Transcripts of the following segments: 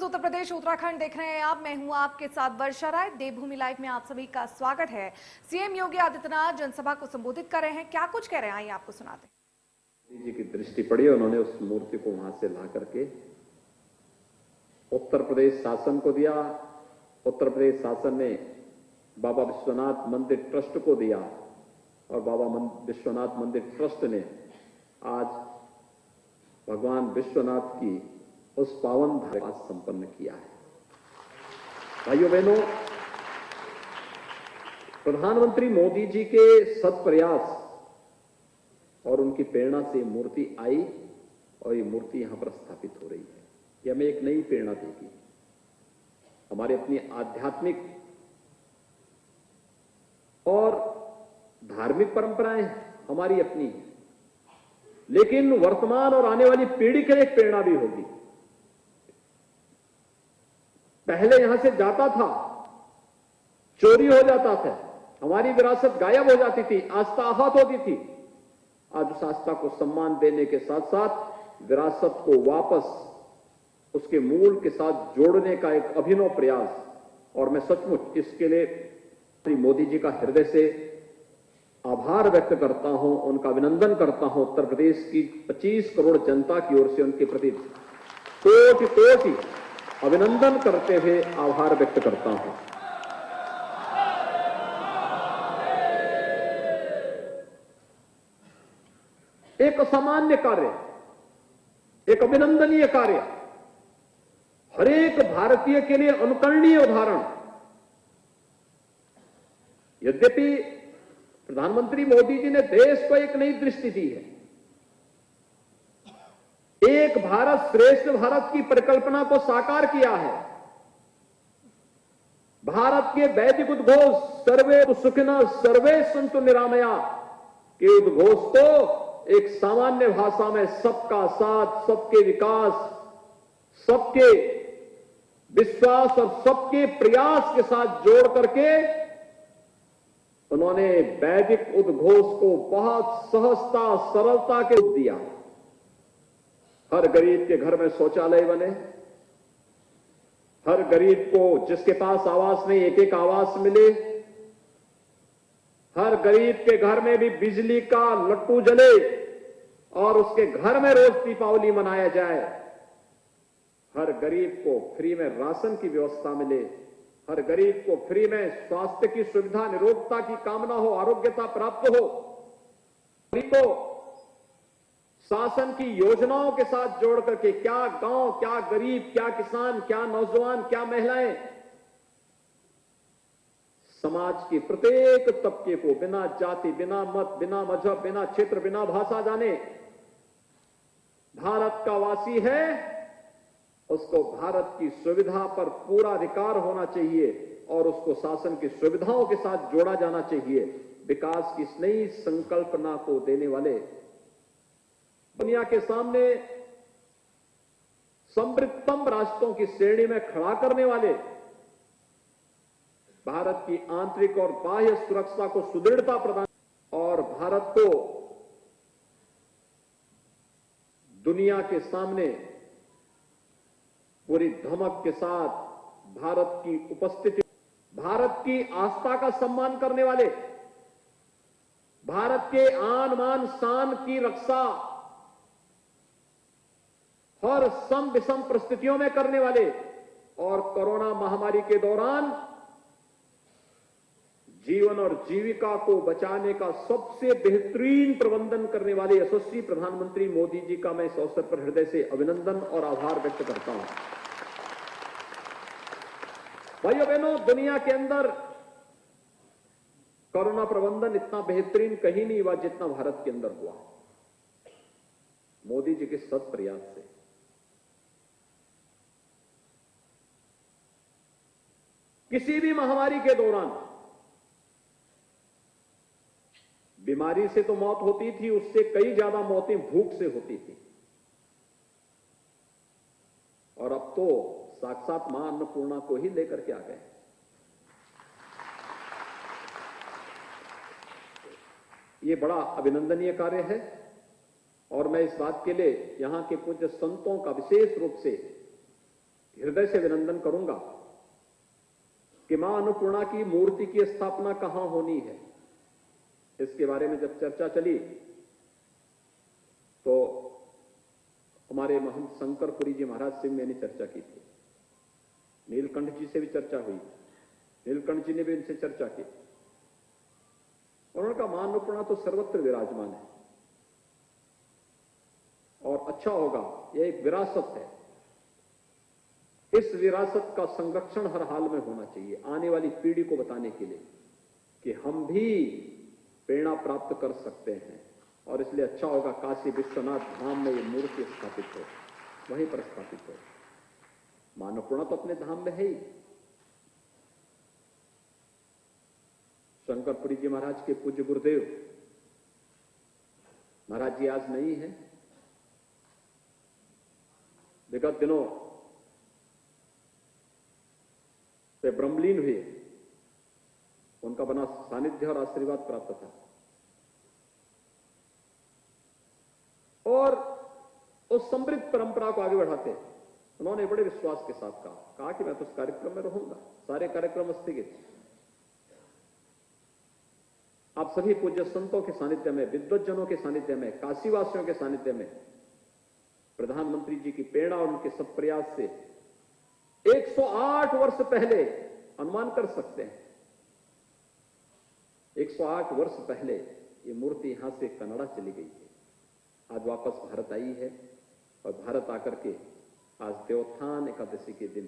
उत्तर प्रदेश उत्तराखंड देख रहे हैं आप। मैं हूं आपके साथ वर्षा राय। देवभूमि लाइव में आप सभी का स्वागत है। सीएम योगी आदित्यनाथ जनसभा को संबोधित कर रहे हैं। क्या कुछ कह रहे हैं आइए आपको सुनाते हैं। मोदी जी की दृष्टि पड़ी, उन्होंने उस मूर्ति को वहां से ला करके उत्तर प्रदेश शासन को दिया। उत्तर प्रदेश शासन ने बाबा विश्वनाथ मंदिर ट्रस्ट को दिया और बाबा विश्वनाथ मंदिर ट्रस्ट ने आज भगवान विश्वनाथ की उस पावन धारा संपन्न किया है। भाइयों बहनों, प्रधानमंत्री मोदी जी के सत प्रयास और उनकी प्रेरणा से मूर्ति आई और ये मूर्ति यहां पर स्थापित हो रही है। ये हमें एक नई प्रेरणा देगी। हमारे अपनी आध्यात्मिक और धार्मिक परंपराएं हमारी अपनी हैं, लेकिन वर्तमान और आने वाली पीढ़ी के लिए एक प्रेरणा भी होगी। पहले यहां से जाता था, चोरी हो जाता था, हमारी विरासत गायब हो जाती थी, आस्था आहत होती थी। आज उस आस्था को सम्मान देने के साथ साथ विरासत को वापस उसके मूल के साथ जोड़ने का एक अभिनव प्रयास, और मैं सचमुच इसके लिए श्री मोदी जी का हृदय से आभार व्यक्त करता हूं, उनका अभिनंदन करता हूं। उत्तर प्रदेश की 25 करोड़ जनता की ओर से उनके प्रति कोटि कोटि अभिनंदन करते हुए आभार व्यक्त करता हूं। एक असामान्य कार्य, एक अभिनंदनीय कार्य, हर एक भारतीय के लिए अनुकरणीय उदाहरण। यद्यपि प्रधानमंत्री मोदी जी ने देश को एक नई दृष्टि दी है, एक भारत श्रेष्ठ भारत की परिकल्पना को साकार किया है। भारत के वैदिक उद्घोष सर्वे सुखिनः सर्वे सन्तु निरामया के उद्घोष को एक सामान्य भाषा में सबका साथ, सबके विकास, सबके विश्वास और सबके प्रयास के साथ जोड़ करके उन्होंने वैदिक उद्घोष को बहुत सहजता सरलता के दिया। हर गरीब के घर में शौचालय बने, हर गरीब को जिसके पास आवास नहीं एक एक आवास मिले, हर गरीब के घर में भी बिजली का लट्टू जले और उसके घर में रोज दीपावली मनाया जाए, हर गरीब को फ्री में राशन की व्यवस्था मिले, हर गरीब को फ्री में स्वास्थ्य की सुविधा, निरोगता की कामना हो, आरोग्यता प्राप्त हो, तो शासन की योजनाओं के साथ जोड़ करके क्या गांव, क्या गरीब, क्या किसान, क्या नौजवान, क्या महिलाएं, समाज के प्रत्येक तबके को बिना जाति, बिना मत, बिना मजहब, बिना क्षेत्र, बिना भाषा जाने भारत का वासी है, उसको भारत की सुविधा पर पूरा अधिकार होना चाहिए और उसको शासन की सुविधाओं के साथ जोड़ा जाना चाहिए। विकास की इस नई संकल्पना को देने वाले, दुनिया के सामने समृद्धतम राष्ट्रों की श्रेणी में खड़ा करने वाले, भारत की आंतरिक और बाह्य सुरक्षा को सुदृढ़ता प्रदान और भारत को दुनिया के सामने पूरी धमक के साथ भारत की उपस्थिति, भारत की आस्था का सम्मान करने वाले, भारत के आन मान शान की रक्षा हर सम विषम परिस्थितियों में करने वाले और कोरोना महामारी के दौरान जीवन और जीविका को बचाने का सबसे बेहतरीन प्रबंधन करने वाले यशस्वी प्रधानमंत्री मोदी जी का मैं इस अवसर पर हृदय से अभिनंदन और आभार व्यक्त करता हूं। भाइयों बहनों, दुनिया के अंदर कोरोना प्रबंधन इतना बेहतरीन कहीं नहीं हुआ जितना भारत के अंदर हुआ, मोदी जी के सत प्रयास से। किसी भी महामारी के दौरान बीमारी से तो मौत होती थी, उससे कई ज्यादा मौतें भूख से होती थी, और अब तो साक्षात मां अन्नपूर्णा को ही लेकर के आ गए। ये बड़ा अभिनंदनीय कार्य है और मैं इस बात के लिए यहां के पूज्य संतों का विशेष रूप से हृदय से अभिनंदन करूंगा कि मां अन्नपूर्णा की मूर्ति की स्थापना कहां होनी है। इसके बारे में जब चर्चा चली तो हमारे महंत शंकरपुरी जी महाराज से मैंने चर्चा की थी, नीलकंठ जी से भी चर्चा हुई, नीलकंठ जी ने भी इनसे चर्चा की। उन्होंने कहा मां अन्नपूर्णा तो सर्वत्र विराजमान है और अच्छा होगा, यह एक विरासत है, इस विरासत का संरक्षण हर हाल में होना चाहिए आने वाली पीढ़ी को बताने के लिए कि हम भी प्रेरणा प्राप्त कर सकते हैं। और इसलिए अच्छा होगा काशी विश्वनाथ धाम में ये मूर्ति स्थापित हो, वहीं पर स्थापित हो। मां अन्नपूर्णा तो अपने धाम में है ही। शंकरपुरी जी महाराज के पूज्य गुरुदेव महाराज जी आज नहीं है, विगत दिनों वे ब्रह्मलीन हुए, उनका बना सानिध्य और आशीर्वाद प्राप्त था। और उस समृद्ध परंपरा को आगे बढ़ाते उन्होंने बड़े विश्वास के साथ कहा कि मैं तो उस कार्यक्रम में रहूंगा, सारे कार्यक्रम स्थगित। आप सभी पूज्य संतों के सानिध्य में, विद्वज्जनों के सानिध्य में, काशीवासियों के सानिध्य में प्रधानमंत्री जी की प्रेरणा और उनके सब प्रयास से 108 वर्ष पहले अनुमान कर सकते हैं, 108 वर्ष पहले ये मूर्ति यहां से कनाडा चली गई है, आज वापस भारत आई है और भारत आकर के आज देवोत्थान एकादशी के दिन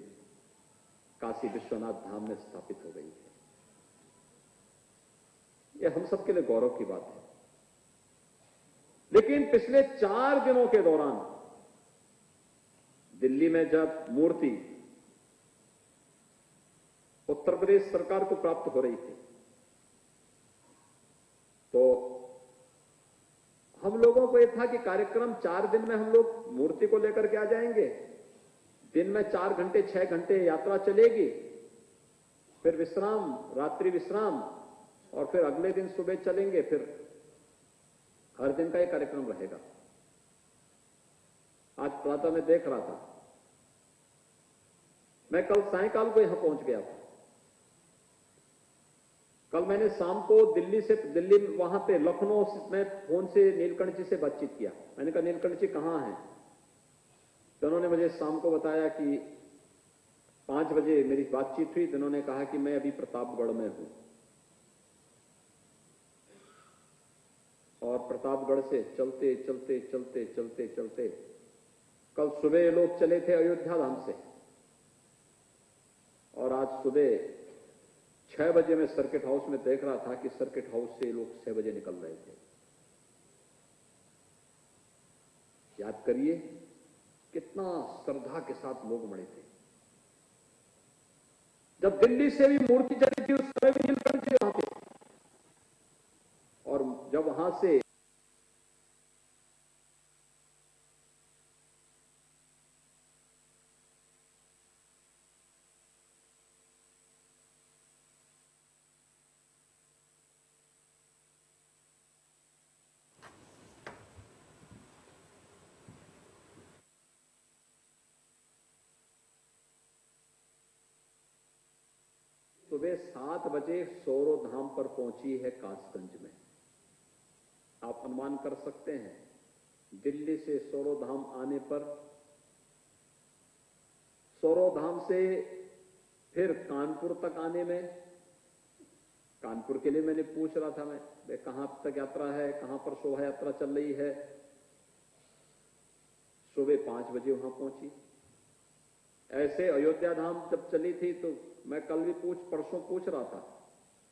काशी विश्वनाथ धाम में स्थापित हो गई है। यह हम सबके लिए गौरव की बात है। लेकिन पिछले 4 दिनों के दौरान दिल्ली में जब मूर्ति उत्तर प्रदेश सरकार को प्राप्त हो रही थी तो हम लोगों को यह था कि कार्यक्रम 4 दिन में हम लोग मूर्ति को लेकर के आ जाएंगे, दिन में 4 घंटे 6 घंटे यात्रा चलेगी, फिर विश्राम, रात्रि विश्राम, और फिर अगले दिन सुबह चलेंगे, फिर हर दिन का यह कार्यक्रम रहेगा। आज प्रातः में देख रहा था, मैं कल सायंकाल को यहां पहुंच गया था। कल मैंने शाम को दिल्ली वहां पे लखनऊ में फोन से नीलकंठ जी से बातचीत किया। मैंने कहा नीलकंठ जी कहां हैं? तो उन्होंने मुझे शाम को बताया कि 5 बजे मेरी बातचीत हुई तो उन्होंने कहा कि मैं अभी प्रतापगढ़ में हूं और प्रतापगढ़ से चलते चलते चलते चलते चलते कल सुबह लोग चले थे अयोध्या धाम से और आज सुबह 6 बजे मैं सर्किट हाउस में देख रहा था कि सर्किट हाउस से लोग 6 बजे निकल रहे थे। याद करिए कितना श्रद्धा के साथ लोग मरे थे। जब दिल्ली से भी मूर्ति चली थी उस समय भी नीलकंठ जी वहां थे और जब वहां से सुबह 7 बजे सौरो धाम पर पहुंची है कासगंज में। आप अनुमान कर सकते हैं दिल्ली से सौरो धाम आने पर सौरो धाम से फिर कानपुर तक आने में, कानपुर के लिए मैंने पूछ रहा था मैं कहां तक यात्रा है, कहां पर शोभा यात्रा चल रही है। सुबह 5 बजे वहां पहुंची। ऐसे अयोध्या धाम जब चली थी तो मैं कल भी परसों पूछ रहा था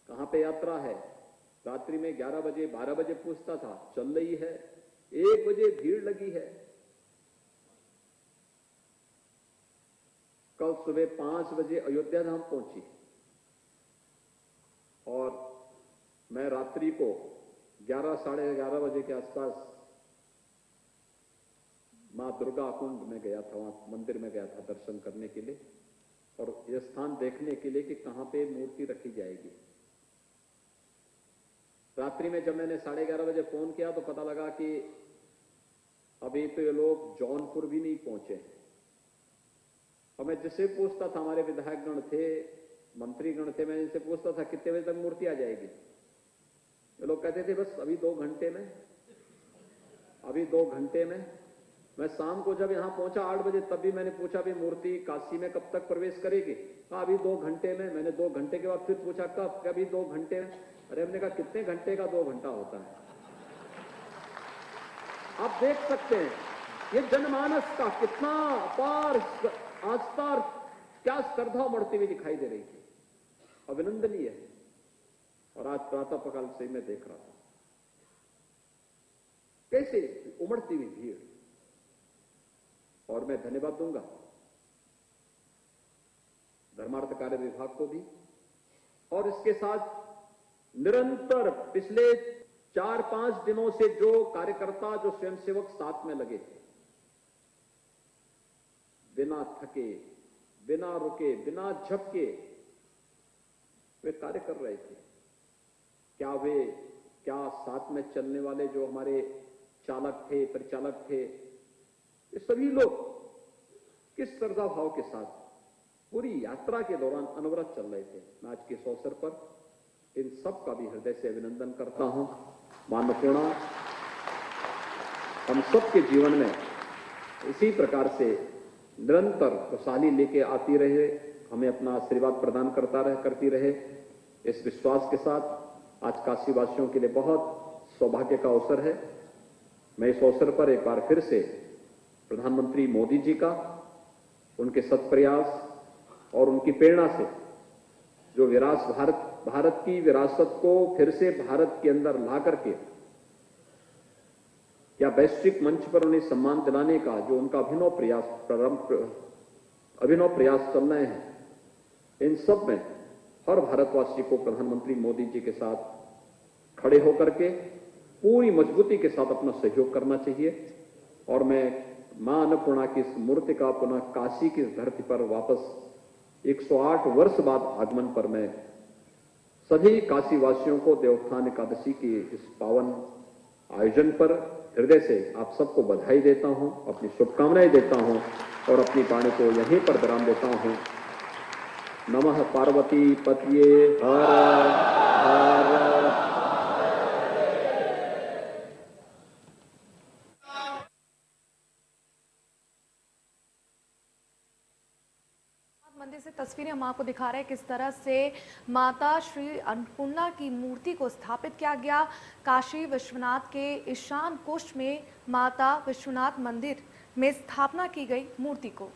कहां पे यात्रा है, रात्रि में 11 बजे 12 बजे पूछता था, चल रही है, 1 बजे भीड़ लगी है। कल सुबह 5 बजे अयोध्या धाम पहुंची और मैं रात्रि को 11 साढ़े 11 बजे के आसपास मां दुर्गा कुंड में गया था, वहां मंदिर में गया था दर्शन करने के लिए और यह स्थान देखने के लिए कि कहां पे मूर्ति रखी जाएगी। रात्रि में जब मैंने 11:30 बजे फोन किया तो पता लगा कि अभी तो ये लोग जौनपुर भी नहीं पहुंचे और मैं जिससे पूछता था, हमारे विधायक गण थे, मंत्री गण थे, मैं इनसे पूछता था कितने बजे तक मूर्ति आ जाएगी। ये लोग कहते थे बस अभी 2 घंटे में, अभी 2 घंटे में। मैं शाम को जब यहां पहुंचा 8 बजे, तब भी मैंने पूछा भी मूर्ति काशी में कब तक प्रवेश करेगी। कहा अभी 2 घंटे में। मैंने 2 घंटे के बाद फिर पूछा कब, कभी 2 घंटे में। अरे हमने कहा कितने घंटे का 2 घंटा होता है। आप देख सकते हैं ये जनमानस का कितना अपार आस्था, क्या श्रद्धा बढ़ती हुई दिखाई दे रही थी। अभिनंदनीय है। और आज प्रातः काल से मैं देख रहा था कैसे उमड़ती हुई भीड़। और मैं धन्यवाद दूंगा धर्मार्थ कार्य विभाग को भी, और इसके साथ निरंतर पिछले 4-5 दिनों से जो कार्यकर्ता, जो स्वयंसेवक साथ में लगे थे, बिना थके, बिना रुके, बिना झपके वे कार्य कर रहे थे। क्या साथ में चलने वाले जो हमारे चालक थे, परिचालक थे, ये सभी लोग किस श्रद्धा भाव के साथ पूरी यात्रा के दौरान अनवरत चल रहे थे। मैं आज के इस अवसर पर इन सब का भी हृदय से अभिनंदन करता हूं। मां अन्नपूर्णा हम सबके जीवन में इसी प्रकार से निरंतर खुशहाली लेके आती रहे, हमें अपना आशीर्वाद प्रदान करती रहे। इस विश्वास के साथ आज काशी वासियों के लिए बहुत सौभाग्य का अवसर है। मैं इस अवसर पर एक बार फिर से प्रधानमंत्री मोदी जी का, उनके सत्प्रयास और उनकी प्रेरणा से जो भारत की विरासत को फिर से भारत के अंदर ला करके या वैश्विक मंच पर उन्हें सम्मान दिलाने का जो उनका अभिनव प्रयास चल रहे हैं, इन सब में हर भारतवासी को प्रधानमंत्री मोदी जी के साथ खड़े होकर के पूरी मजबूती के साथ अपना सहयोग करना चाहिए। और मैं मां अन्नपूर्णा की इस मूर्ति का पुनः काशी की धरती पर वापस 108 वर्ष बाद आगमन पर मैं सभी काशी वासियों को देवोत्थान एकादशी की इस पावन आयोजन पर हृदय से आप सबको बधाई देता हूं, अपनी शुभकामनाएं देता हूं और अपनी वाणी को यहीं पर विराम देता हूं। नमः पार्वती पतये हर हर। मंदिर से तस्वीरें हम आपको दिखा रहे हैं किस तरह से माता श्री अन्नपूर्णा की मूर्ति को स्थापित किया गया। काशी विश्वनाथ के ईशान कोष में माता विश्वनाथ मंदिर में स्थापना की गई मूर्ति को।